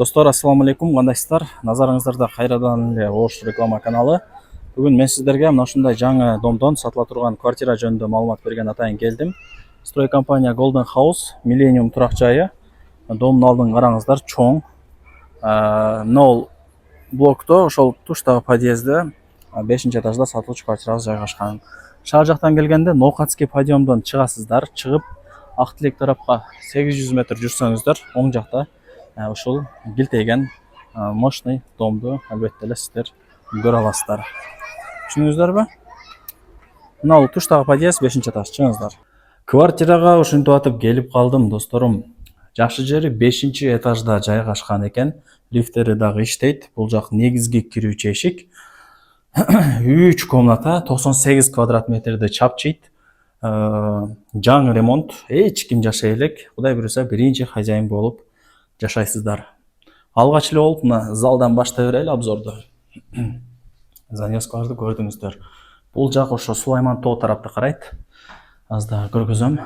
Достар, ассаламу алейкум, кандайсыздар? Назарыңыздарда кайрадан эле Ош реклама каналы. Бүгүн мен сиздерге мына ушундай жаңы домдон сатыла турган квартира жөнүндө маалымат берген атайын келдим. Строй компания Golden House, Millennium турак жайы. Домдун алдын караңыздар, чоң. Нол блокто, ошол туштагы подъездде 5-этажда сатылчу квартирабыз жайгашкан. Шаар жактан келгенде Ноокатский подъемдон чыгасыздар, чыгып Ак Тилек тарапка 800 метр жүрсөңүздөр, оң жакта ушул килтейген мощный домду албетте эле сиздер көрө аласыздар. Түшүндүңүздөрбү? Мына бул туштагы подъезд 5-этаж, чыгыңыздар. Квартирага ушинтип атып келип калдым, досторум. Жакшы жери 5-этажда жайгашкан экен. Лифтери дагы иштейт. Бул жак негизги кирүүчү эшик. 3 комната, 98 квадрат метрди чапчыйт. Жаңы ремонт, эч ким жашай элек. Кудай буюрса, биринчи хозяин болуп жашайсыздар. Алгач эле болуп, мына залдан баштай берели обзорду. Занёскаларды көрдүңүздөр. Бул жак ошо Сулайман тоо тарапты карайт. Аз да көргөзөм.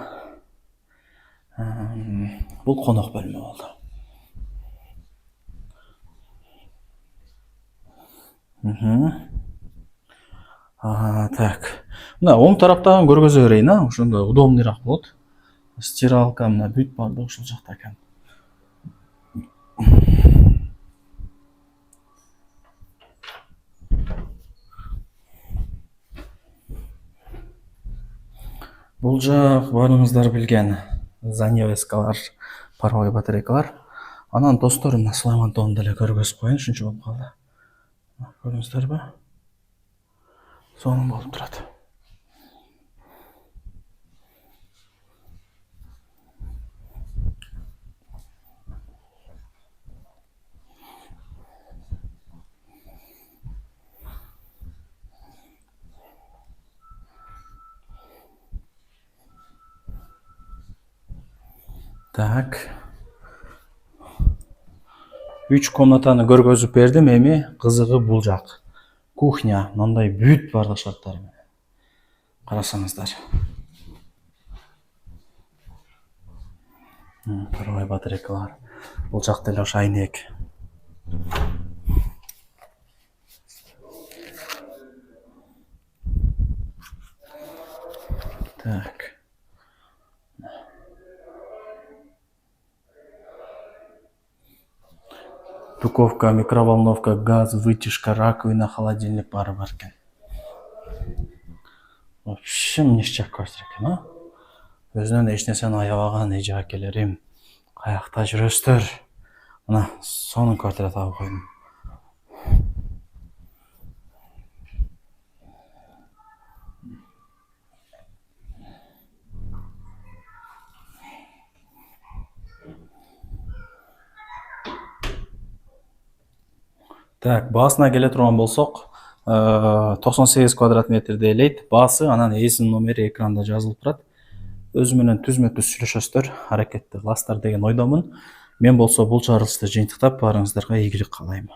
Бул конок бөлмө болду. Так. Мына оң тараптагы көргөзө берейин, ошондо удобныйраак болот. Стиралка мына бүт барды ошол жакта экен. Бул жак баарыңыздар билген занавескалар, паровой батарейкалар. Анан достор, мына Сулайман тоонун деле көргөзүп коеюн, ушунча болуп калды. Көрдүңүздөрбү? Сонун болуп турат. Так. 3 комнатаны көргөзүп бердим, эми кызыгы бул жак. Кухня, мындай бүт бардык шарттары менен. Карасаңыздар. Паровой батарейкалар. Бул жакта эле ошо айнек. Так. Духовка, микроволновка, газ, вытяжка, раковина, холодильник бары бар экен. Вообще ништяк квартира экен, Өзүнөн эч нерсени аябаган эже акелерим. Каякта жүрөсүздөр? Мына сонун квартира табып койдум. Так, баасына келе турган болсок, 98 квадрат метрди ээлейт. Баасы, анан ээсинин номери экранда жазылып турат. Өзү менен түзмө-түз сүйлөшөсүздөр. Аракетти кыласыздар деген ойдомун. Мен болсо бул чыгарылышты жыйынтыктап, баарыңыздарга ийгилик каалайм.